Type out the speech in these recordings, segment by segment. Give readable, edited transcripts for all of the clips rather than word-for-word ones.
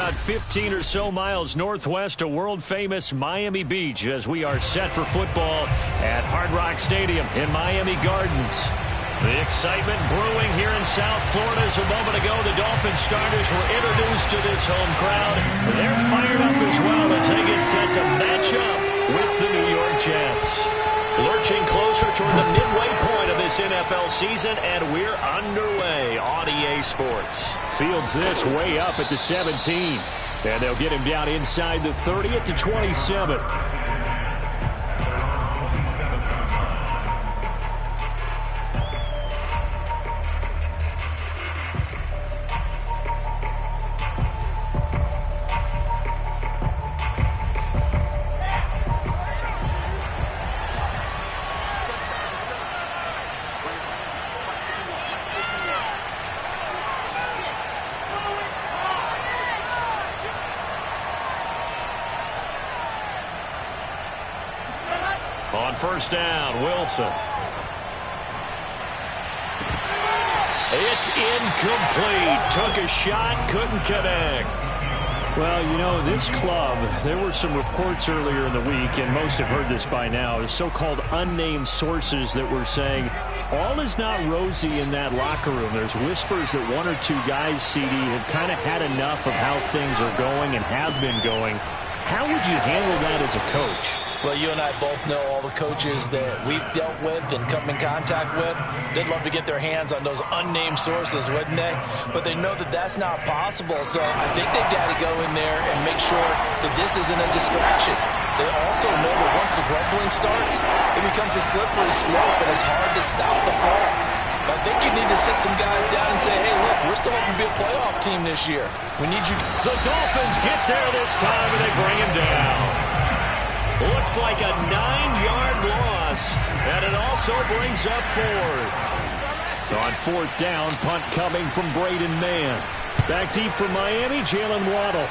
about 15 or so miles northwest of world-famous Miami Beach as we are set for football at Hard Rock Stadium in Miami Gardens. The excitement brewing here in South Florida as a moment ago. The Dolphins starters were introduced to this home crowd. They're fired up as well as they get set to match up with the New York Jets. Lurching closer toward the midway point of this NFL season, and we're underway on EA Sports. Fields this way up at the 17, and they'll get him down inside the 30 at the 27. On first down, Wilson. It's incomplete. Took a shot, couldn't connect. Well, you know, this club, there were some reports earlier in the week, and most have heard this by now, the so-called unnamed sources that were saying all is not rosy in that locker room. There's whispers that one or two guys, CD, have kind of had enough of how things are going and have been going. How would you handle that as a coach? Well, you and I both know all the coaches that we've dealt with and come in contact with. They'd love to get their hands on those unnamed sources, wouldn't they? But they know that that's not possible. So I think they've got to go in there and make sure that this isn't a distraction. They also know that once the grumbling starts, it becomes a slippery slope, and it's hard to stop the fall. I think you need to sit some guys down and say, hey, look, we're still hoping to be a playoff team this year. We need you. The Dolphins get there this time, and they bring him down. Looks like a 9-yard loss, and it also brings up fourth. So on fourth down, punt coming from Braden Mann. Back deep for Miami, Jalen Waddle.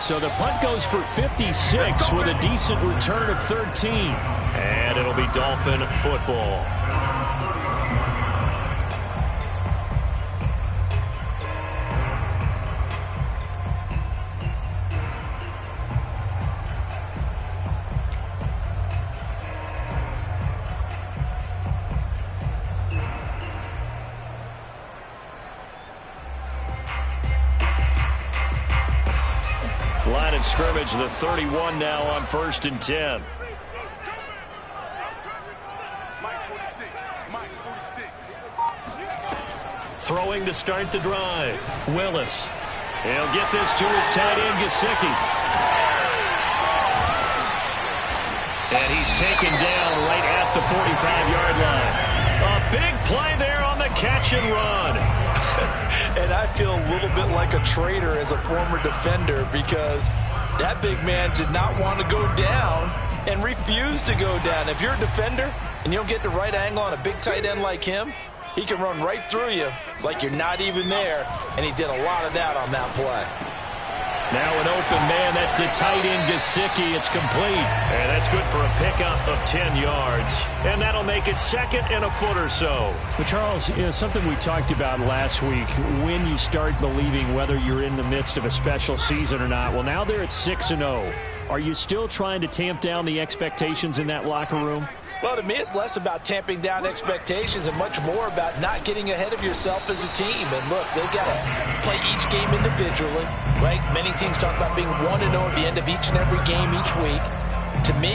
So the punt goes for 56 with a decent return of 13. And it'll be Dolphin football. Line of scrimmage, the 31 now on 1st and 10. Throwing to start the drive. Willis. He'll get this to his tight end, Gesicki. And he's taken down right at the 45-yard line. A big play there on the catch and run. And I feel a little bit like a traitor as a former defender because that big man did not want to go down and refused to go down. If you're a defender and you don't get the right angle on a big tight end like him, he can run right through you like you're not even there, and he did a lot of that on that play. Now an open man, that's the tight end Gesicki. It's complete, and that's good for a pickup of 10 yards. And that'll make it second and a foot or so. But Charles, you know, something we talked about last week, when you start believing whether you're in the midst of a special season or not. Well, now they're at 6-0. Are you still trying to tamp down the expectations in that locker room? Well, to me, it's less about tamping down expectations and much more about not getting ahead of yourself as a team. And look, they've got to play each game individually, right? Many teams talk about being 1-0 at the end of each and every game each week. To me,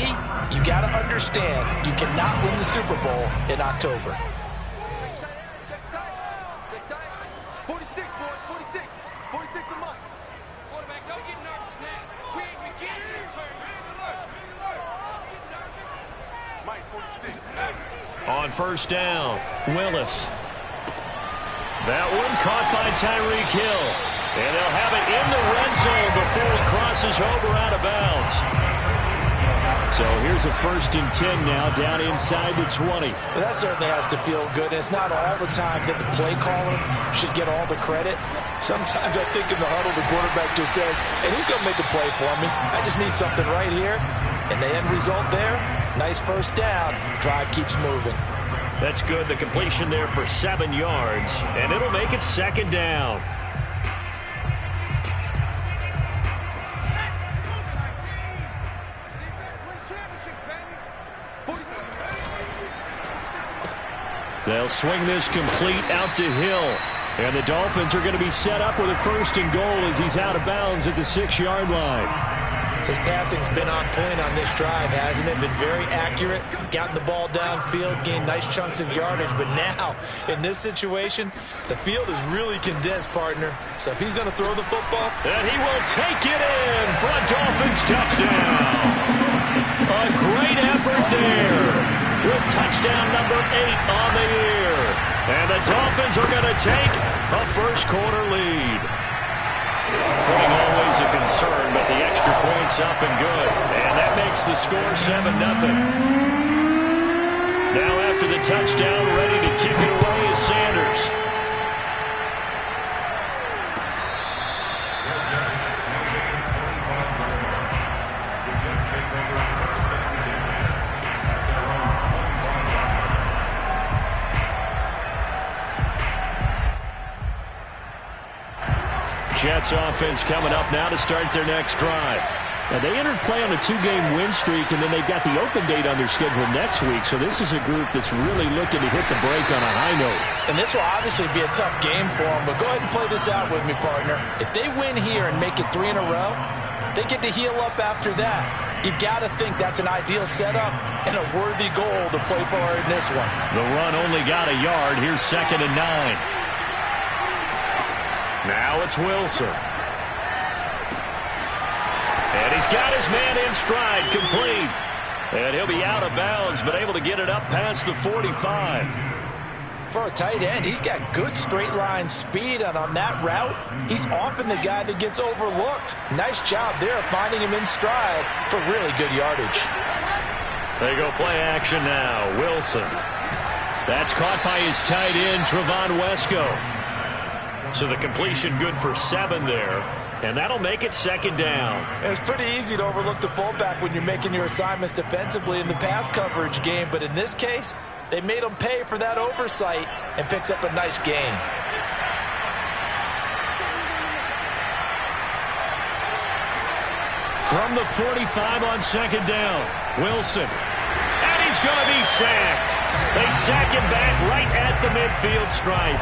you got to understand you cannot win the Super Bowl in October. 46, boys, 46. 46 a month. Quarterback, don't get nervous now. We ain't beginning this. Mike, 46. On first down, Willis. That one caught by Tyreek Hill. And they'll have it in the red zone before he crosses over out of bounds. So here's a 1st and 10 now down inside the 20. Well, that certainly has to feel good. It's not all the time that the play caller should get all the credit. Sometimes I think in the huddle, the quarterback just says, hey, who's going to make a play for me? I just need something right here. And the end result there, nice first down. Drive keeps moving. That's good. The completion there for 7 yards, and it'll make it 2nd down. They'll swing this complete out to Hill. And the Dolphins are going to be set up with a 1st and goal as he's out of bounds at the 6-yard line. His passing's been on point on this drive, hasn't it? Been very accurate, gotten the ball downfield, gained nice chunks of yardage. But now, in this situation, the field is really condensed, partner. So if he's going to throw the football... And he will take it in for a Dolphins touchdown. A great effort there with touchdown number 8 on the year. And the Dolphins are going to take a first-quarter lead. Footing always a concern, but the extra point's up and good. And that makes the score 7-0. Now after the touchdown, ready to kick it away is Sanders. Jets offense coming up now to start their next drive. Now they entered play on a 2-game win streak, and then they've got the open date on their schedule next week. So this is a group that's really looking to hit the break on a high note. And this will obviously be a tough game for them, but go ahead and play this out with me, partner. If they win here and make it 3 in a row, they get to heal up after that. You've got to think that's an ideal setup and a worthy goal to play for in this one. The run only got a yard. Here's 2nd and 9. Now it's Wilson. And he's got his man in stride, complete. And he'll be out of bounds, but able to get it up past the 45. For a tight end, he's got good straight-line speed, and on that route, he's often the guy that gets overlooked. Nice job there finding him in stride for really good yardage. They go play action now. Wilson. That's caught by his tight end, Trevon Wesco. So the completion good for 7 there. And that'll make it 2nd down. It's pretty easy to overlook the fullback when you're making your assignments defensively in the pass coverage game. But in this case, they made him pay for that oversight and picks up a nice gain. From the 45 on 2nd down, Wilson. And he's going to be sacked. They sack him back right at the midfield stripe.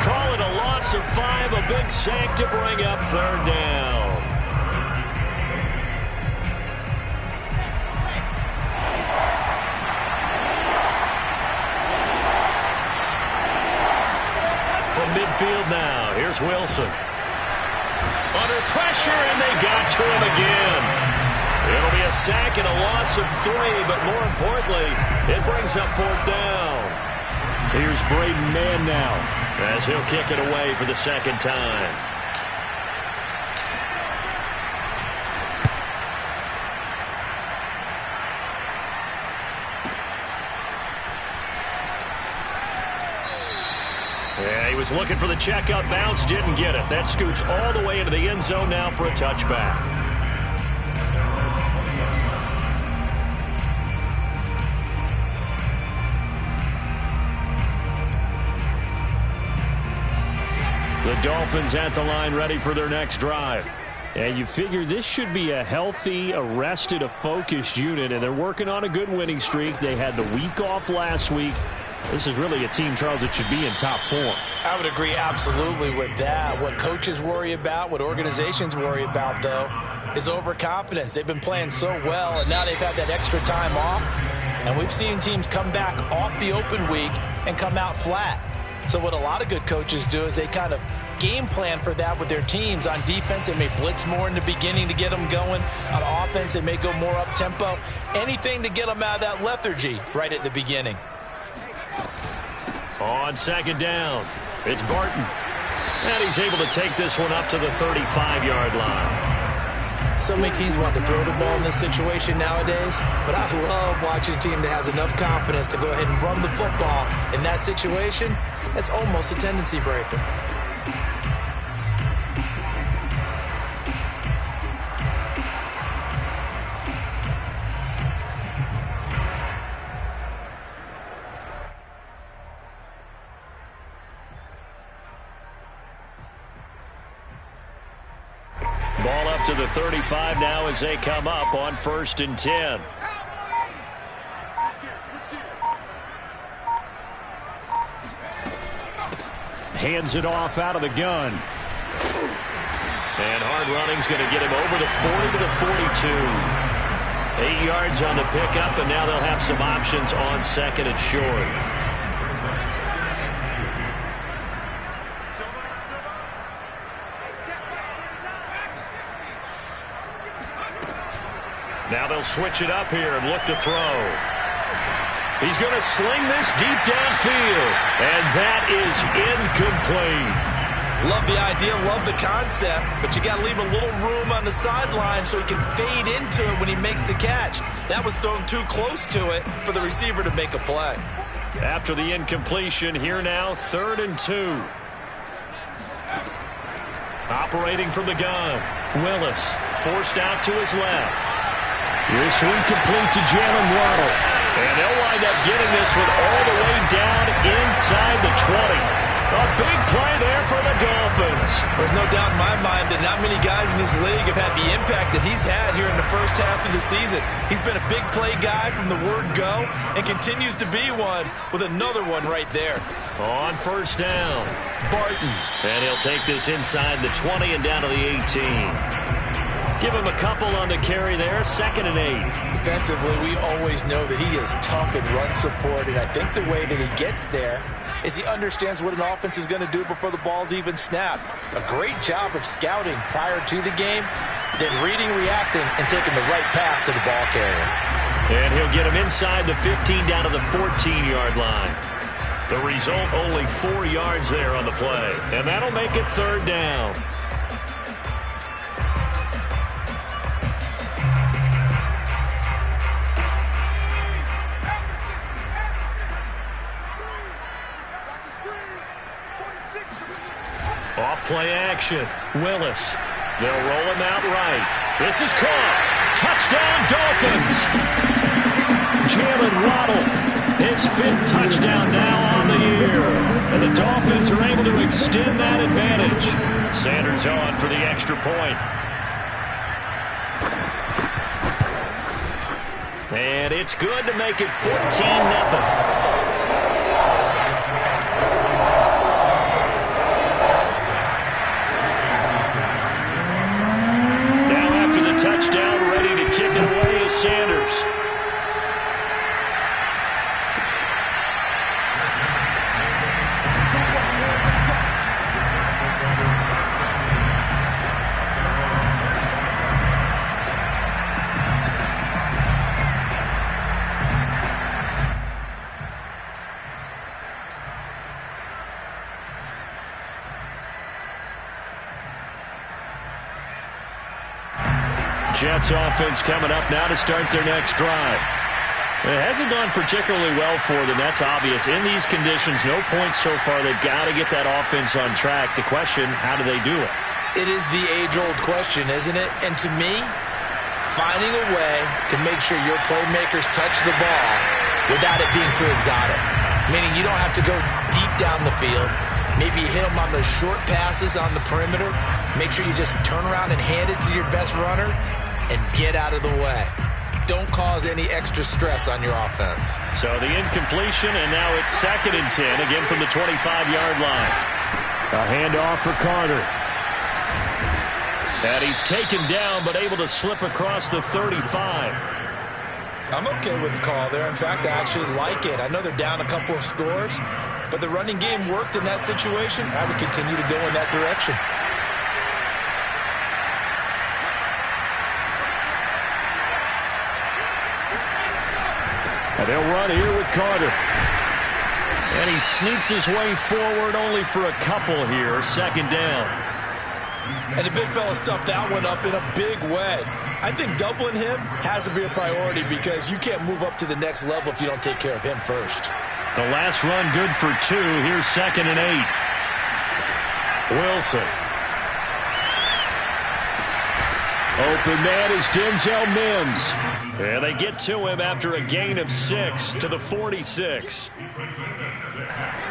Call it a loss of 5, a big sack to bring up 3rd down. From midfield now, here's Wilson. Under pressure, and they got to him again. It'll be a sack and a loss of 3, but more importantly, it brings up 4th down. Here's Braden Mann now, as he'll kick it away for the 2nd time. Yeah, he was looking for the checkup bounce, didn't get it. That scoots all the way into the end zone now for a touchback. The Dolphins at the line ready for their next drive. And you figure this should be a healthy, a rested, a focused unit, and they're working on a good winning streak. They had the week off last week. This is really a team, Charles, that should be in top form. I would agree absolutely with that. What coaches worry about, what organizations worry about, though, is overconfidence. They've been playing so well, and now they've had that extra time off. And we've seen teams come back off the open week and come out flat. So what a lot of good coaches do is they kind of game plan for that with their teams. On defense, they may blitz more in the beginning to get them going. On offense, they may go more up-tempo. Anything to get them out of that lethargy right at the beginning. On 2nd down, it's Barton. And he's able to take this one up to the 35-yard line. So many teams want to throw the ball in this situation nowadays, but I love watching a team that has enough confidence to go ahead and run the football in that situation. That's almost a tendency breaker. to the 35 now as they come up on 1st and 10. Hands it off out of the gun. And hard running's going to get him over the 40 to the 42. 8 yards on the pickup, and now they'll have some options on 2nd and short. Now they'll switch it up here and look to throw. He's going to sling this deep downfield, and that is incomplete. Love the idea, love the concept, but you got to leave a little room on the sideline so he can fade into it when he makes the catch. That was thrown too close to it for the receiver to make a play. After the incompletion, here now, 3rd and 2. Operating from the gun, Willis forced out to his left. This one complete to Jalen Waddle. And they'll wind up getting this one all the way down inside the 20. A big play there for the Dolphins. There's no doubt in my mind that not many guys in this league have had the impact that he's had here in the first half of the season. He's been a big play guy from the word go and continues to be one with another one right there. On 1st down, Barton. And he'll take this inside the 20 and down to the 18. Give him a couple on the carry there, 2nd and 8. Defensively, we always know that he is tough in run support, and I think the way that he gets there is he understands what an offense is going to do before the ball's even snapped. A great job of scouting prior to the game, then reading, reacting, and taking the right path to the ball carrier. And he'll get him inside the 15 down to the 14-yard line. The result, only 4 yards there on the play. And that'll make it 3rd down. Off-play action. Willis. They'll roll him out right. This is caught. Touchdown, Dolphins. Jalen Waddle, his 5th touchdown now on the year. And the Dolphins are able to extend that advantage. Sanders on for the extra point. And it's good to make it 14-0. Touchdown, ready to kick it away is Sanders. Jets offense coming up now to start their next drive. It hasn't gone particularly well for them. That's obvious. In these conditions, no points so far. They've got to get that offense on track. The question, how do they do it? It is the age-old question, isn't it? And to me, finding a way to make sure your playmakers touch the ball without it being too exotic. Meaning you don't have to go deep down the field. Maybe hit them on those short passes on the perimeter. Make sure you just turn around and hand it to your best runner and get out of the way. Don't cause any extra stress on your offense. So the incompletion, and now it's 2nd and 10, again from the 25-yard line. A handoff for Carter. And he's taken down, but able to slip across the 35. I'm okay with the call there. In fact, I actually like it. I know they're down a couple of scores, but the running game worked in that situation. I would continue to go in that direction. And they'll run here with Carter. And he sneaks his way forward only for a couple here. 2nd down. And the big fella stuffed that one up in a big way. I think doubling him has to be a priority because you can't move up to the next level if you don't take care of him first. The last run good for 2. Here's 2nd and 8. Wilson. Open man is Denzel Mims. And they get to him after a gain of 6 to the 46.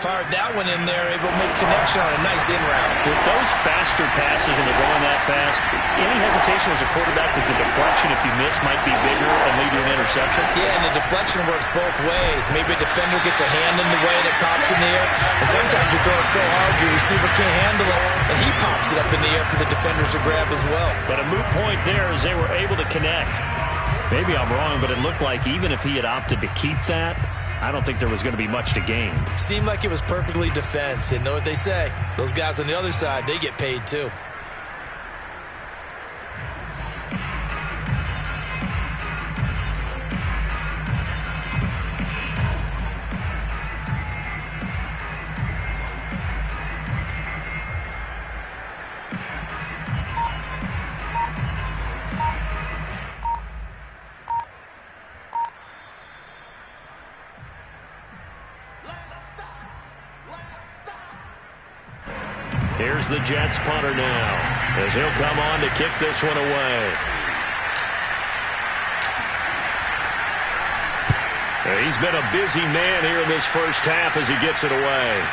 Fired that one in there, able to make connection on a nice in route. With those faster passes and they're going that fast, any hesitation as a quarterback that the deflection, if you miss, might be bigger and lead to an interception? Yeah, and the deflection works both ways. Maybe a defender gets a hand in the way and it pops in the air. And sometimes you throw it so hard your receiver can't handle it, and he pops it up in the air for the defenders to grab as well. But a moot point there as they were able to connect. Maybe I'm wrong, but it looked like even if he had opted to keep that, I don't think there was going to be much to gain. Seemed like it was perfectly defense. And know what they say? Those guys on the other side, they get paid too. Here's the Jets punter now, as he'll come on to kick this one away. He's been a busy man here in this first half as he gets it away.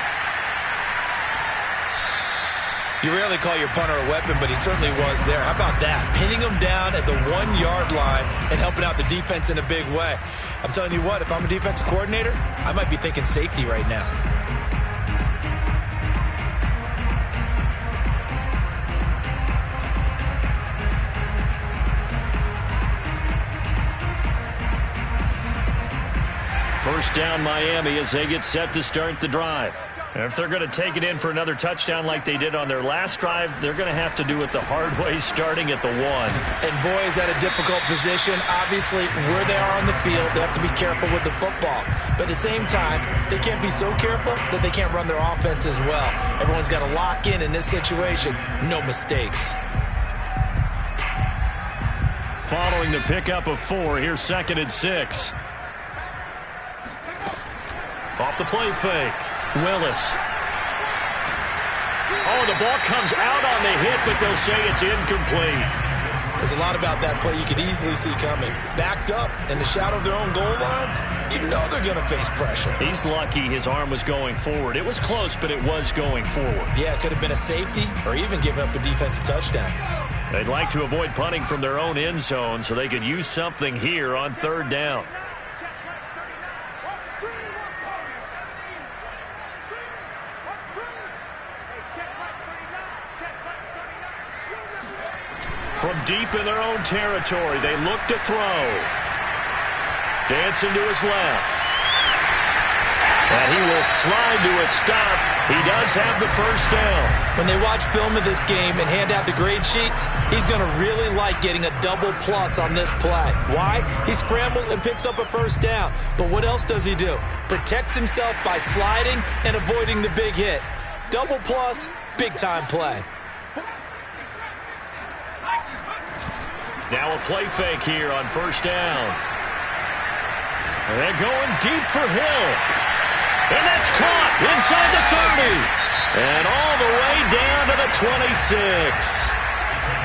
You rarely call your punter a weapon, but he certainly was there. How about that? Pinning him down at the 1-yard line and helping out the defense in a big way. I'm telling you what, if I'm a defensive coordinator, I might be thinking safety right now. First down Miami as they get set to start the drive. And if they're going to take it in for another touchdown like they did on their last drive, they're going to have to do it the hard way, starting at the 1. And boy, is that a difficult position. Obviously, where they are on the field, they have to be careful with the football. But at the same time, they can't be so careful that they can't run their offense as well. Everyone's got to lock in this situation. No mistakes. Following the pickup of 4, here's 2nd and 6. Off the play fake. Willis. Oh, the ball comes out on the hit, but they'll say it's incomplete. There's a lot about that play you could easily see coming. Backed up in the shadow of their own goal line, you know they're going to face pressure. He's lucky his arm was going forward. It was close, but it was going forward. Yeah, it could have been a safety or even given up a defensive touchdown. They'd like to avoid punting from their own end zone so they could use something here on 3rd down. From deep in their own territory, they look to throw. Dancing to his left. And he will slide to a stop. He does have the first down. When they watch film of this game and hand out the grade sheets, he's going to really like getting a double plus on this play. Why? He scrambles and picks up a first down. But what else does he do? Protects himself by sliding and avoiding the big hit. Double plus, big-time play. Now a play fake here on 1st down. And they're going deep for Hill. And that's caught inside the 30. And all the way down to the 26.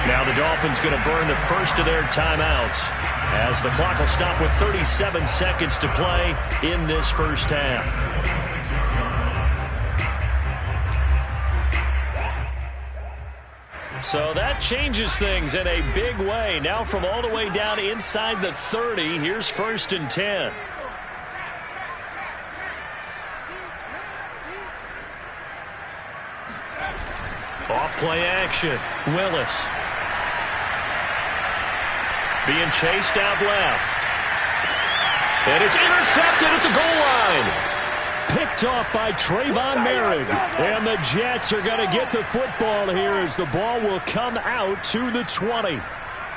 Now the Dolphins going to burn the first of their timeouts as the clock will stop with 37 seconds to play in this first half. So that changes things in a big way. Now from all the way down inside the 30, here's 1st and 10. Off play action. Willis. Being chased out left. And it's intercepted at the goal line. Picked off by Trayvon Merrick. And the Jets are going to get the football here as the ball will come out to the 20.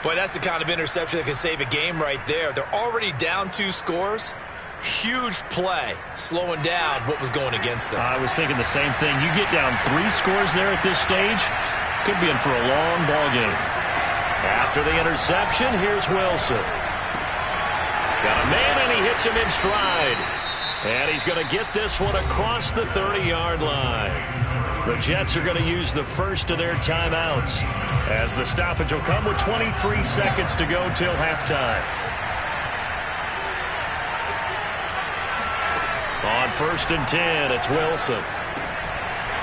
Boy, that's the kind of interception that can save a game right there. They're already down 2 scores. Huge play, slowing down what was going against them. I was thinking the same thing. You get down 3 scores there at this stage, could be in for a long ball game. After the interception, here's Wilson. Got a man, and he hits him in stride. And he's going to get this one across the 30-yard line. The Jets are going to use the first of their timeouts as the stoppage will come with 23 seconds to go till halftime. first and 10. It's Wilson.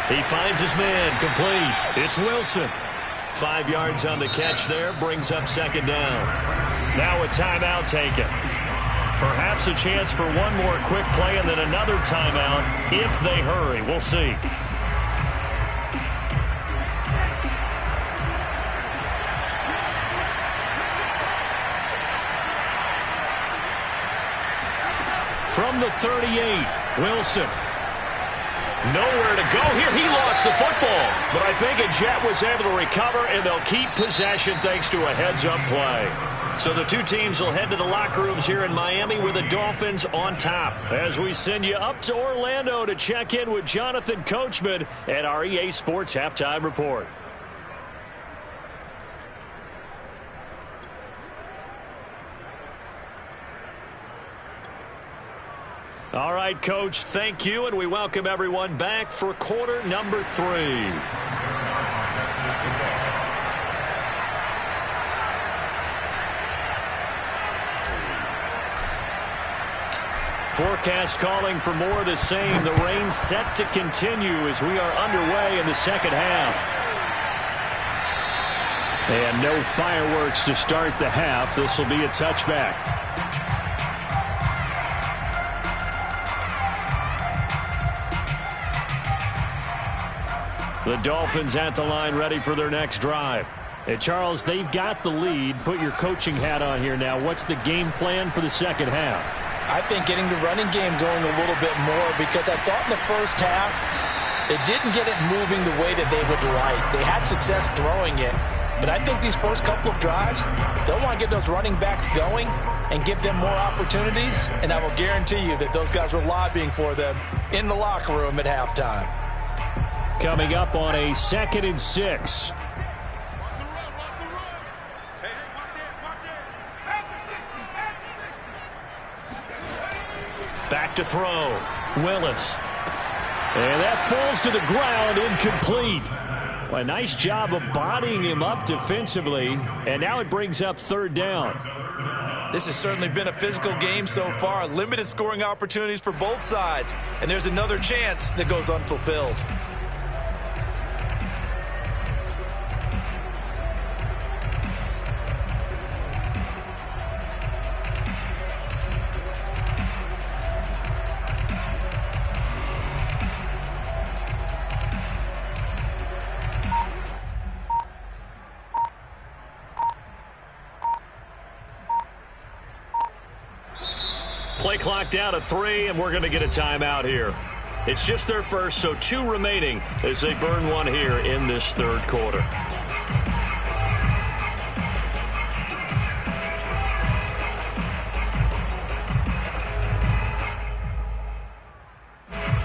He finds his man, complete. It's Wilson. 5 yards on the catch there, brings up second down. Now a timeout taken. Perhaps a chance for one more quick play and then another timeout if they hurry. We'll see. From the 38, Wilson. Nowhere to go here. He lost the football. But I think a Jet was able to recover, and they'll keep possession thanks to a heads-up play. So the two teams will head to the locker rooms here in Miami with the Dolphins on top. As we send you up to Orlando to check in with Jonathan Coachman at our EA Sports Halftime Report. All right, Coach, thank you, and we welcome everyone back for quarter number 3. Forecast calling for more of the same. The rain set to continue as we are underway in the second half. And no fireworks to start the half. This will be a touchback. The Dolphins at the line ready for their next drive. Hey, Charles, they've got the lead. Put your coaching hat on here now. What's the game plan for the second half? I think getting the running game going a little bit more, because I thought in the first half they didn't get it moving the way that they would like. They had success throwing it, but I think these first couple of drives, they'll want to get those running backs going and give them more opportunities, and I will guarantee you that those guys were lobbying for them in the locker room at halftime. Coming up on a 2nd and 6. Back to throw. Willis. And that falls to the ground, incomplete. Well, a nice job of bodying him up defensively, and now it brings up 3rd down. This has certainly been a physical game so far. Limited scoring opportunities for both sides, and there's another chance that goes unfulfilled. Play clock down to 3, and we're going to get a timeout here. It's just their first, so 2 remaining as they burn one here in this 3rd quarter.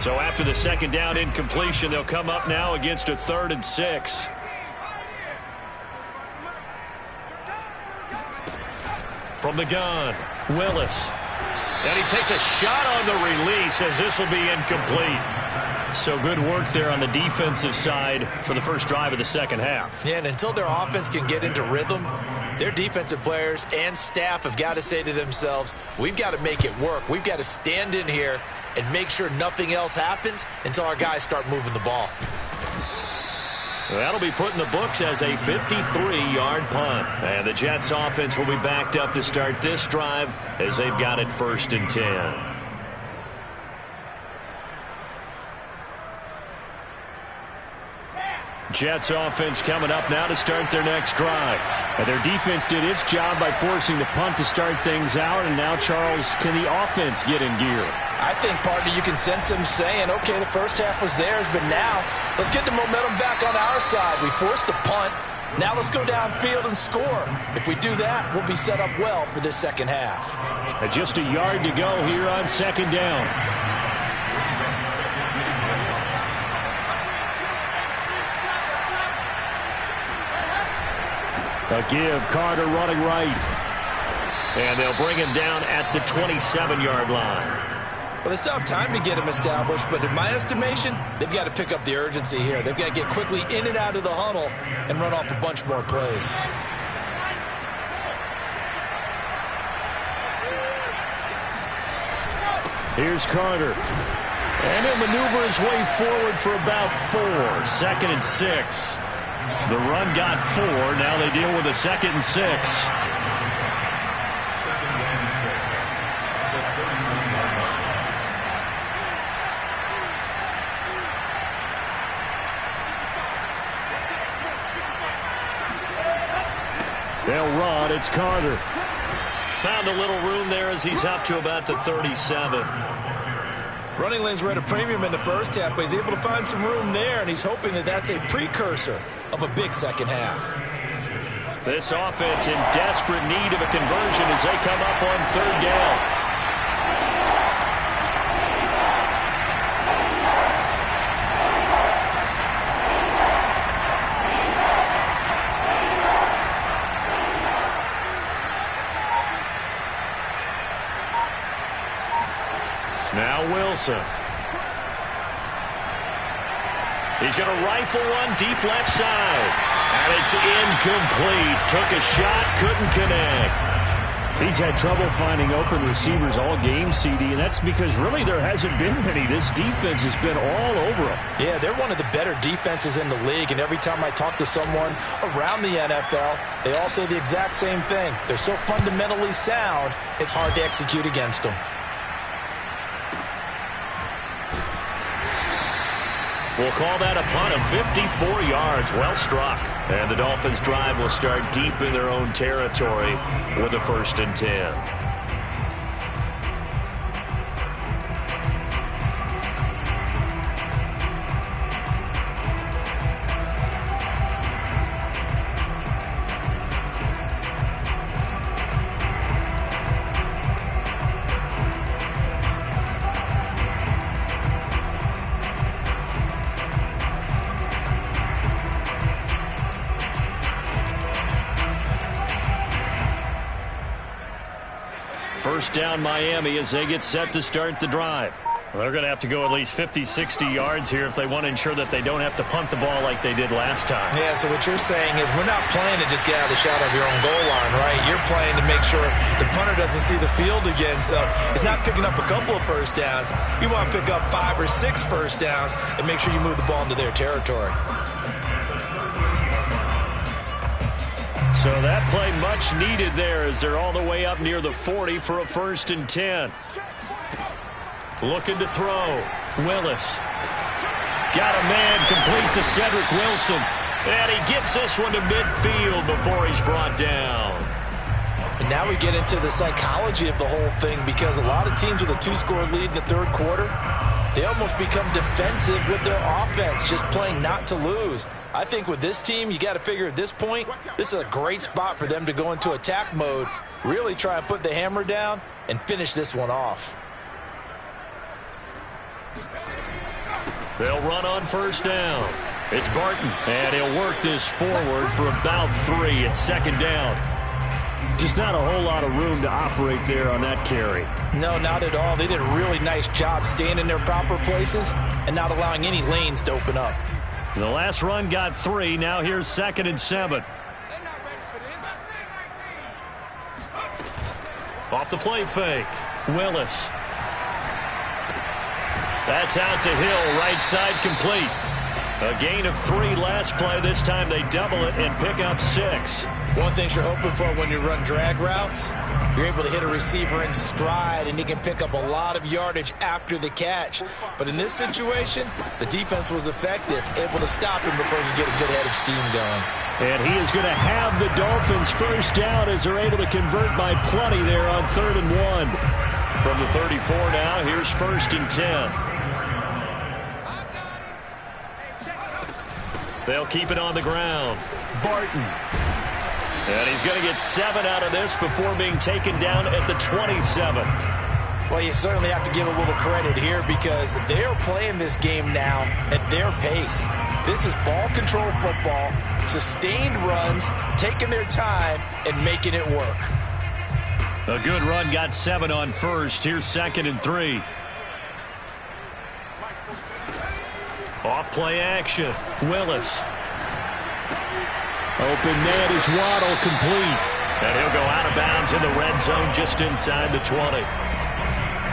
So after the 2nd down incompletion, they'll come up now against a 3rd and 6. From the gun, Willis. And he takes a shot on the release as this will be incomplete. So good work there on the defensive side for the first drive of the second half. Yeah, and until their offense can get into rhythm, their defensive players and staff have got to say to themselves, we've got to make it work. We've got to stand in here and make sure nothing else happens until our guys start moving the ball. That'll be put in the books as a 53-yard punt. And the Jets offense will be backed up to start this drive as they've got it 1st and 10. Jets offense coming up now to start their next drive. And their defense did its job by forcing the punt to start things out. And now, Charles, can the offense get in gear? I think, partner, you can sense them saying, okay, the first half was theirs, but now let's get the momentum back on our side. We forced a punt. Now let's go downfield and score. If we do that, we'll be set up well for this second half. And just a yard to go here on 2nd down. A give, Carter running right. And they'll bring him down at the 27-yard line. Well, they still have time to get him established, but in my estimation, they've got to pick up the urgency here. They've got to get quickly in and out of the huddle and run off a bunch more plays. Here's Carter. And he'll maneuver his way forward for about 4. 2nd and 6. The run got 4. Now they deal with a 2nd and 6. They'll run. It's Carter. Found a little room there as he's up to about the 37. Running lanes were at a premium in the first half, but he's able to find some room there, and he's hoping that that's a precursor of a big second half. This offense in desperate need of a conversion as they come up on 3rd down. Now Wilson. He's going to rifle one deep left side. And it's incomplete. Took a shot, couldn't connect. He's had trouble finding open receivers all game, CD, and that's because really there hasn't been many. This defense has been all over him. Yeah, they're one of the better defenses in the league, and every time I talk to someone around the NFL, they all say the exact same thing. They're so fundamentally sound, it's hard to execute against them. We'll call that a punt of 54 yards. Well struck. And the Dolphins' drive will start deep in their own territory with a 1st and 10. First down Miami as they get set to start the drive. Well, they're going to have to go at least 50, 60 yards here if they want to ensure that they don't have to punt the ball like they did last time. Yeah, so what you're saying is we're not playing to just get out of the shot of your own goal line, right? You're playing to make sure the punter doesn't see the field again. So it's not picking up a couple of first downs. You want to pick up 5 or 6 first downs and make sure you move the ball into their territory. So that play much needed there as they're all the way up near the 40 for a 1st and 10. Looking to throw. Willis. Got a man, complete to Cedric Wilson. And he gets this one to midfield before he's brought down. And now we get into the psychology of the whole thing, because a lot of teams with a 2-score lead in the 3rd quarter, they almost become defensive with their offense, just playing not to lose. I think with this team, you got to figure at this point, this is a great spot for them to go into attack mode, really try and put the hammer down and finish this one off. They'll run on 1st down. It's Barton, and he'll work this forward for about 3 at 2nd down. Just not a whole lot of room to operate there on that carry. No, not at all. They did a really nice job staying in their proper places and not allowing any lanes to open up. The last run got 3. Now here's 2nd and 7. Off the play fake. Willis. That's out to Hill. Right side complete. A gain of 3 last play. This time they double it and pick up 6. One thing you're hoping for when you run drag routes, you're able to hit a receiver in stride, and he can pick up a lot of yardage after the catch. But in this situation, the defense was effective, able to stop him before he could get a good head of steam going. And he is going to have the Dolphins 1st down as they're able to convert by plenty there on 3rd and 1. From the 34 now, here's 1st and 10. They'll keep it on the ground. Barton. And he's going to get 7 out of this before being taken down at the 27. Well, you certainly have to give a little credit here because they are playing this game now at their pace. This is ball control football, sustained runs, taking their time and making it work. A good run got 7 on 1st. Here's 2nd and 3. Off play action. Willis. Open man is Waddle, complete. And he'll go out of bounds in the red zone just inside the 20.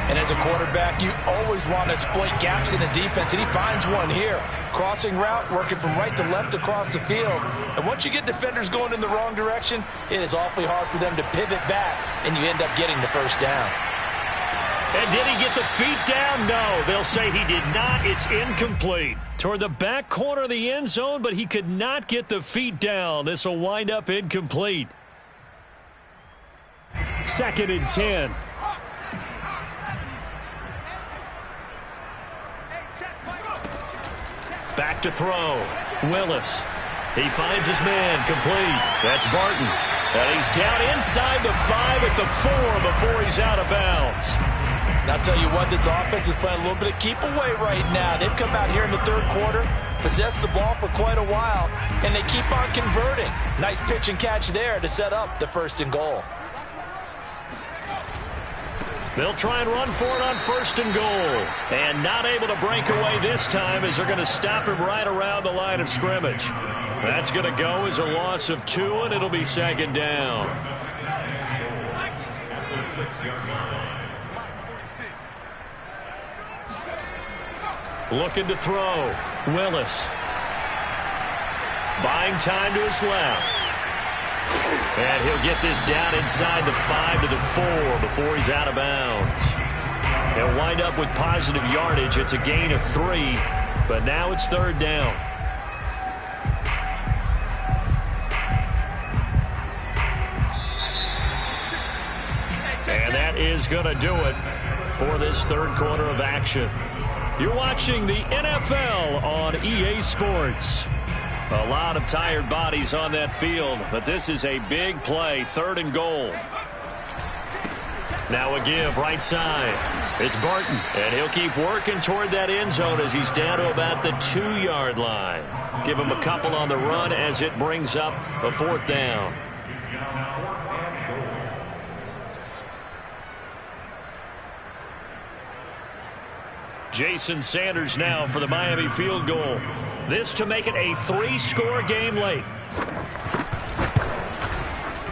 And as a quarterback, you always want to exploit gaps in the defense, and he finds one here. Crossing route, working from right to left across the field. And once you get defenders going in the wrong direction, it is awfully hard for them to pivot back, and you end up getting the first down. And did he get the feet down? No, they'll say he did not. It's incomplete. Toward the back corner of the end zone, but he could not get the feet down. This will wind up incomplete. 2nd and 10. Back to throw. Willis. He finds his man. Complete. That's Barton. And he's down inside the 5 at the 4 before he's out of bounds. And I'll tell you what, this offense is playing a little bit of keep away right now. They've come out here in the 3rd quarter, possessed the ball for quite a while, and they keep on converting. Nice pitch and catch there to set up the 1st and goal. They'll try and run for it on 1st and goal. And not able to break away this time as they're going to stop him right around the line of scrimmage. That's going to go as a loss of 2, and it'll be 2nd down. Looking to throw. Willis. Buying time to his left. And he'll get this down inside the 5 to the 4 before he's out of bounds. They'll wind up with positive yardage. It's a gain of 3, but now it's 3rd down. And that is going to do it for this 3rd quarter of action. You're watching the NFL on EA Sports. A lot of tired bodies on that field, but this is a big play, 3rd and goal. Now a give right side. It's Barton, and he'll keep working toward that end zone as he's down to about the 2-yard line. Give him a couple on the run as it brings up a 4th down. Jason Sanders now for the Miami field goal. This to make it a 3-score game late.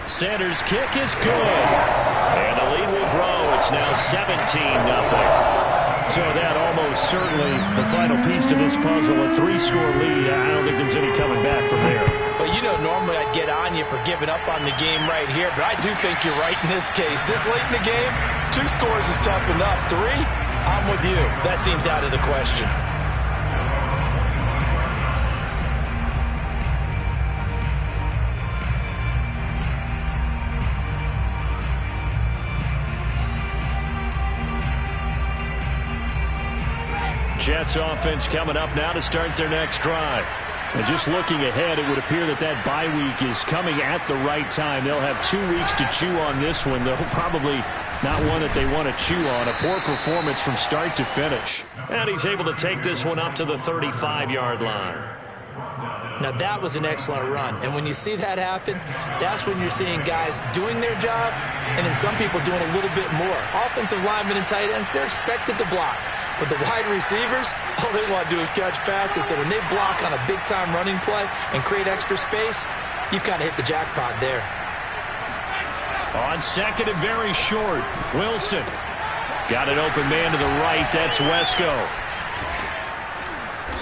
Sanders' kick is good. And the lead will grow. It's now 17-0. So that almost certainly the final piece to this puzzle, a 3-score lead. I don't think there's any coming back from there. Well, you know, normally I'd get on you for giving up on the game right here, but I do think you're right in this case. This late in the game, 2 scores is tough enough. 3? I'm with you. That seems out of the question. Jets offense coming up now to start their next drive. And just looking ahead, it would appear that that bye week is coming at the right time. They'll have 2 weeks to chew on this one, though probably not one that they want to chew on. A poor performance from start to finish. And he's able to take this one up to the 35-yard line. Now, that was an excellent run. And when you see that happen, that's when you're seeing guys doing their job and then some people doing a little bit more. Offensive linemen and tight ends, they're expected to block. But the wide receivers, all they want to do is catch passes. So when they block on a big-time running play and create extra space, you've kind of hit the jackpot there. On 2nd and very short, Wilson. Got an open man to the right. That's Wesco.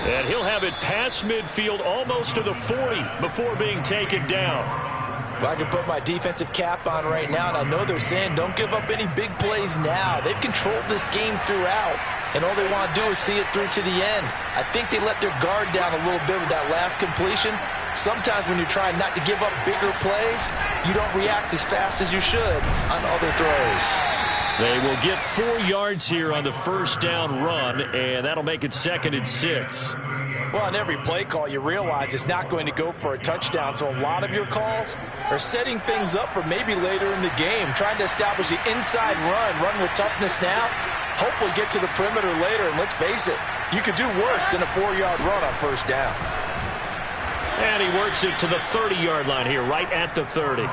And he'll have it past midfield almost to the 40 before being taken down. Well, I can put my defensive cap on right now, and I know they're saying don't give up any big plays now. They've controlled this game throughout, and all they want to do is see it through to the end. I think they let their guard down a little bit with that last completion. Sometimes when you're trying not to give up bigger plays, you don't react as fast as you should on other throws. They will get 4 yards here on the 1st down run, and that'll make it 2nd and 6. Well, on every play call, you realize it's not going to go for a touchdown, so a lot of your calls are setting things up for maybe later in the game, trying to establish the inside run with toughness now, hopefully get to the perimeter later, and let's face it, you could do worse than a 4-yard run on 1st down. And he works it to the 30-yard line here, right at the 30.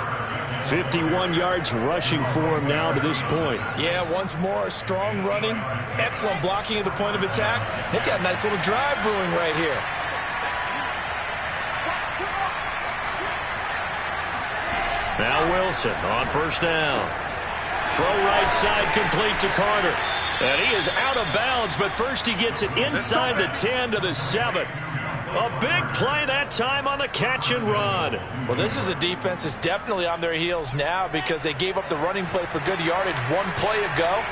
51 yards rushing for him now to this point. Yeah, once more, strong running, excellent blocking at the point of attack. They've got a nice little drive brewing right here. Now Wilson on 1st down. Throw right side complete to Carter. And he is out of bounds, but first he gets it inside the 10 to the 7. A big play that time on the catch and run. Well, this is a defense that's definitely on their heels now because they gave up the running play for good yardage one play ago.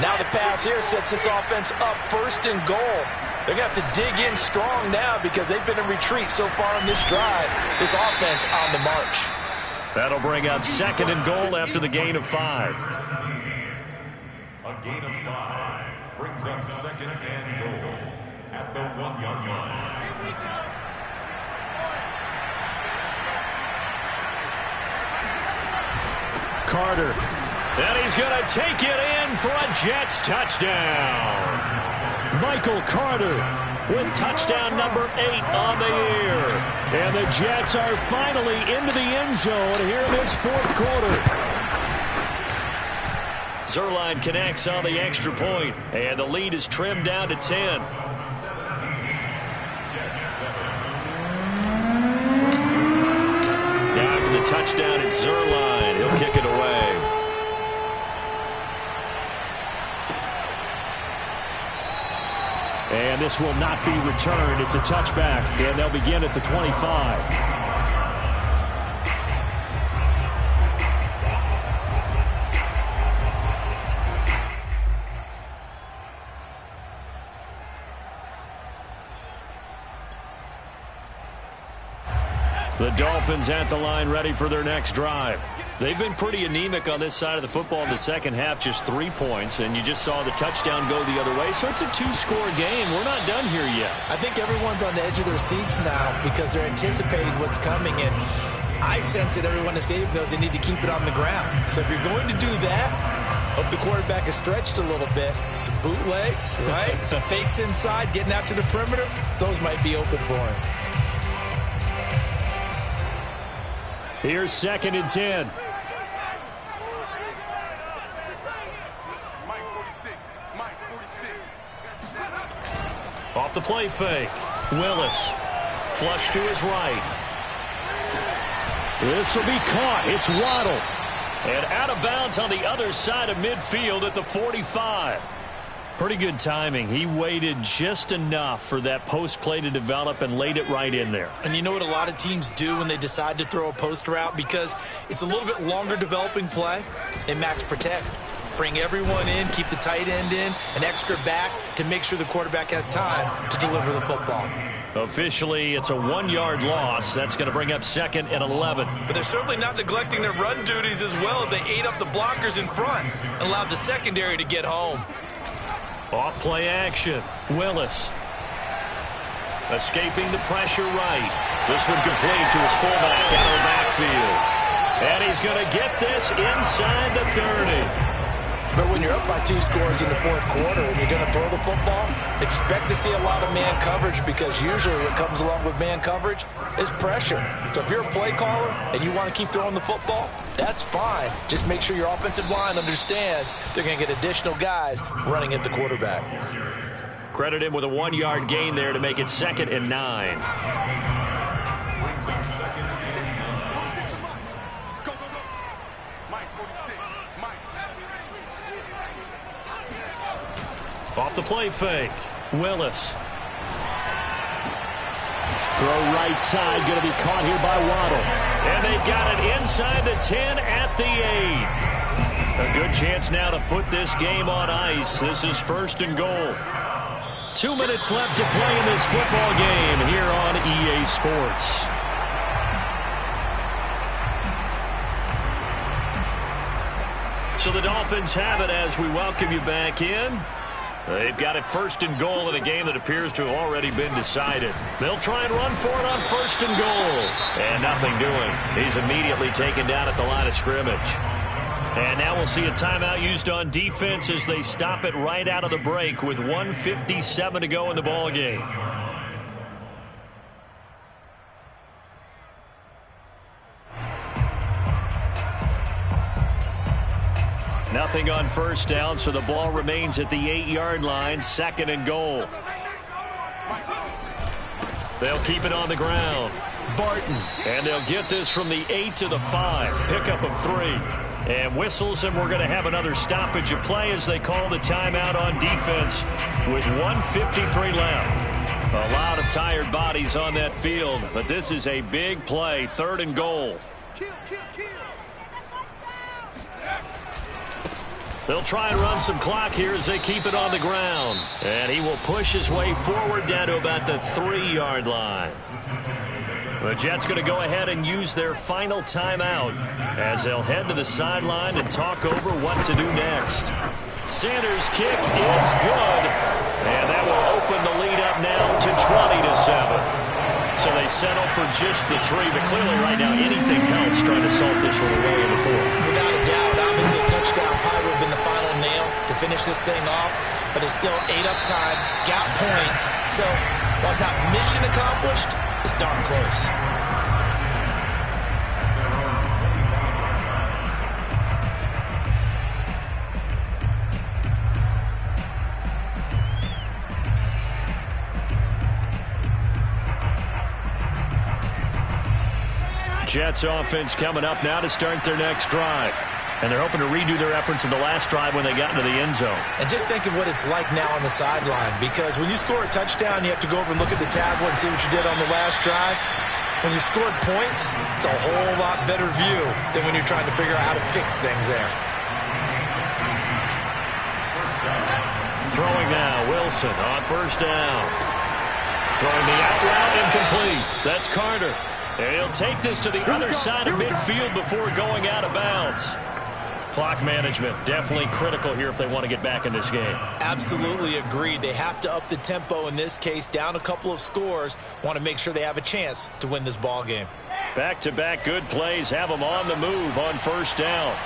Now the pass here sets this offense up first and goal. They're going to have to dig in strong now because they've been in retreat so far in this drive. This offense on the march. That'll bring up second and goal after the gain of 5. A gain of 5 brings up second and goal at the 1-yard line. Carter. And he's going to take it in for a Jets touchdown. Michael Carter with touchdown number 8 on the year. And the Jets are finally into the end zone here in this fourth quarter. Zerline connects on the extra point, and the lead is trimmed down to 10. Now after the touchdown, it's Zerline. He'll kick it away. And this will not be returned. It's a touchback, and they'll begin at the 25. The Dolphins at the line ready for their next drive. They've been pretty anemic on this side of the football in the second half, just 3 points, and you just saw the touchdown go the other way, so it's a 2-score game. We're not done here yet. I think everyone's on the edge of their seats now because they're anticipating what's coming, and I sense that everyone in the stadium knows they need to keep it on the ground. So if you're going to do that, hope the quarterback is stretched a little bit. Some bootlegs, right? Some fakes inside, getting out to the perimeter. Those might be open for him. Here's second and 10. Off the play fake. Willis. Flush to his right. This will be caught. It's Waddle. And out of bounds on the other side of midfield at the 45. Pretty good timing. He waited just enough for that post play to develop and laid it right in there. And you know what a lot of teams do when they decide to throw a post route? Because it's a little bit longer developing play. They max protect. Bring everyone in, keep the tight end in, an extra back to make sure the quarterback has time to deliver the football. Officially, it's a 1-yard loss. That's going to bring up second and 11. But they're certainly not neglecting their run duties as well as they ate up the blockers in front and allowed the secondary to get home. Off play action. Willis. Escaping the pressure right. This one complete to his fullback out of the backfield. And he's going to get this inside the 30. But when you're up by 2 scores in the fourth quarter and you're going to throw the football, expect to see a lot of man coverage because usually what comes along with man coverage is pressure. So if you're a play caller and you want to keep throwing the football, that's fine. Just make sure your offensive line understands they're going to get additional guys running at the quarterback. Credit him with a 1-yard gain there to make it second and 9. Off the play fake. Willis. Throw right side. Going to be caught here by Waddle. And they've got it inside the 10 at the 8. A good chance now to put this game on ice. This is first and goal. 2 minutes left to play in this football game here on EA Sports. So the Dolphins have it as we welcome you back in. They've got it first and goal in a game that appears to have already been decided. They'll try and run for it on first and goal. And nothing doing. He's immediately taken down at the line of scrimmage. And now we'll see a timeout used on defense as they stop it right out of the break with 1:57 to go in the ball game. Nothing on first down, so the ball remains at the 8-yard line, second and goal. They'll keep it on the ground. Barton, and they'll get this from the 8 to the 5, pickup of 3. and whistles, and we're going to have another stoppage of play as they call the timeout on defense with 1:53 left. A lot of tired bodies on that field, but this is a big play, 3rd and goal. They'll try and run some clock here as they keep it on the ground. And he will push his way forward down to about the 3-yard line. The Jets going to go ahead and use their final timeout as they'll head to the sideline and talk over what to do next. Sanders' kick is good, and that will open the lead up now to 20-7. So they settle for just the 3, but clearly right now anything helps trying to salt this one away in the 4th. Without a doubt, obviously a touchdown probably would have been the final nail to finish this thing off, but it's still 8 up time, got points. So while it's not mission accomplished, it's darn close. Jets offense coming up now to start their next drive. And they're hoping to redo their efforts in the last drive when they got into the end zone. And just think of what it's like now on the sideline, because when you score a touchdown, you have to go over and look at the tablet and see what you did on the last drive. When you scored points, it's a whole lot better view than when you're trying to figure out how to fix things there. Throwing now, Wilson on 1st down. Throwing the out route, incomplete. That's Carter. And he'll take this to the other side of midfield before going out of bounds. Clock management definitely critical here if they want to get back in this game. Absolutely agreed. They have to up the tempo in this case, down a couple of scores. Want to make sure they have a chance to win this ball game. Back-to-back good plays have them on the move on 1st down.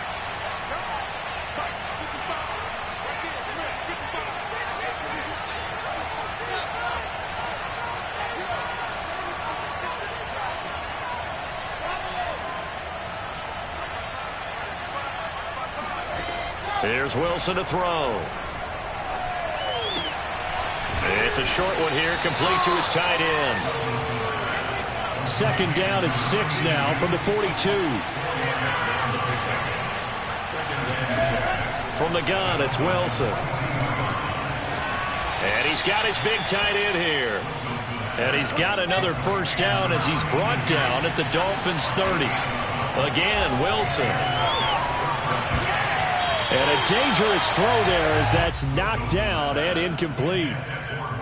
Here's Wilson to throw. It's a short one here, complete to his tight end. 2nd down and 6 now from the 42. From the gun, it's Wilson. And he's got his big tight end here. And he's got another 1st down as he's brought down at the Dolphins 30. Again, Wilson. And a dangerous throw there as that's knocked down and incomplete.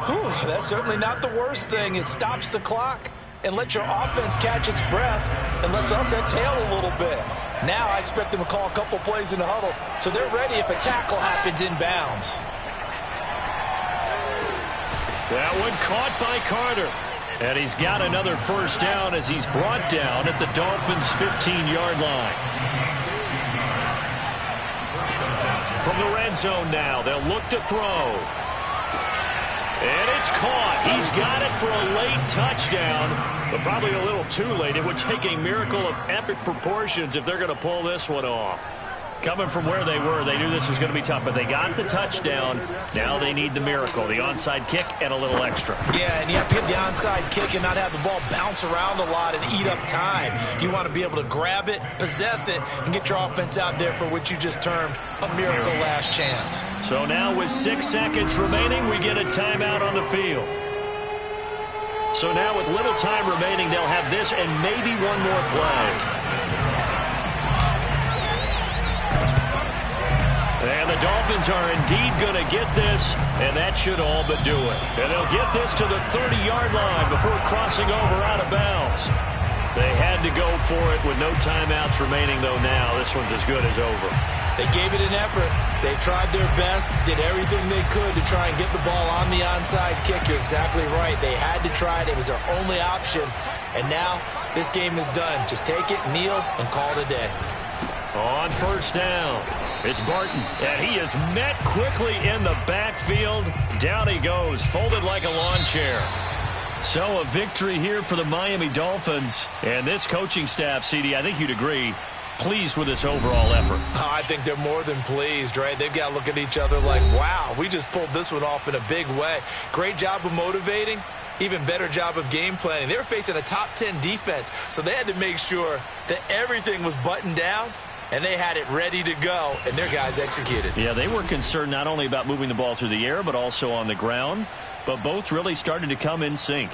Whew, that's certainly not the worst thing. It stops the clock and lets your offense catch its breath and lets us exhale a little bit. Now I expect them to call a couple plays in the huddle so they're ready if a tackle happens inbounds. That one caught by Carter. And he's got another 1st down as he's brought down at the Dolphins' 15-yard line. From the red zone now, they'll look to throw. And it's caught. He's got it for a late touchdown, but probably a little too late. It would take a miracle of epic proportions if they're going to pull this one off. Coming from where they were, they knew this was going to be tough, but they got the touchdown. Now they need the miracle, the onside kick and a little extra. Yeah, and you have to get the onside kick and not have the ball bounce around a lot and eat up time. You want to be able to grab it, possess it, and get your offense out there for what you just termed a miracle last chance. So now with 6 seconds remaining, we get a timeout on the field. So now with little time remaining, they'll have this and maybe one more play. And the Dolphins are indeed going to get this, and that should all but do it. And they'll get this to the 30-yard line before crossing over out of bounds. They had to go for it with no timeouts remaining, though now this one's as good as over. They gave it an effort. They tried their best, did everything they could to try and get the ball on the onside kick. You're exactly right. They had to try it. It was their only option. And now this game is done. Just take it, kneel, and call it a day. On 1st down, it's Barton, and he is met quickly in the backfield. Down he goes, folded like a lawn chair. So a victory here for the Miami Dolphins. And this coaching staff, CD, I think you'd agree, pleased with this overall effort. Oh, I think they're more than pleased, right? They've got to look at each other like, wow, we just pulled this one off in a big way. Great job of motivating. Even better job of game planning. They were facing a top 10 defense, so they had to make sure that everything was buttoned down. and they had it ready to go, and their guys executed. Yeah, they were concerned not only about moving the ball through the air, but also on the ground. But both really started to come in sync.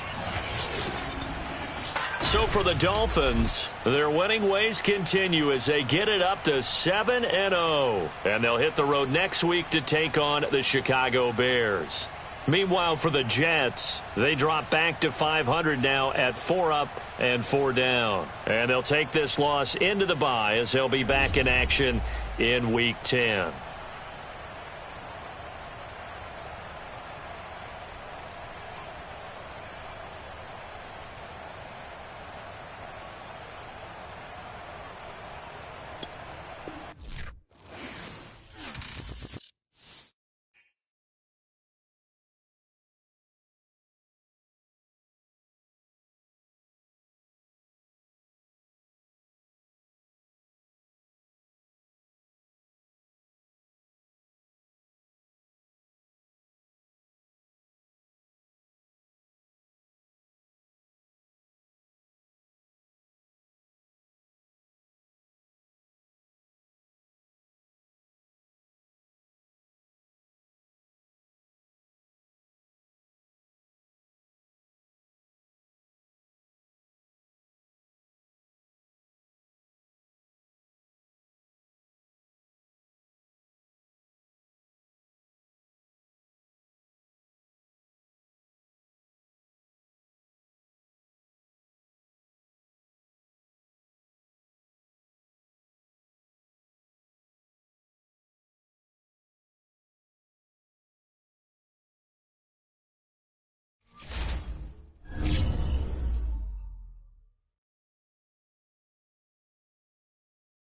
So for the Dolphins, their winning ways continue as they get it up to 7-0. And they'll hit the road next week to take on the Chicago Bears. Meanwhile, for the Jets, they drop back to 500 now at 4 up and 4 down. And they'll take this loss into the bye as they'll be back in action in Week 10.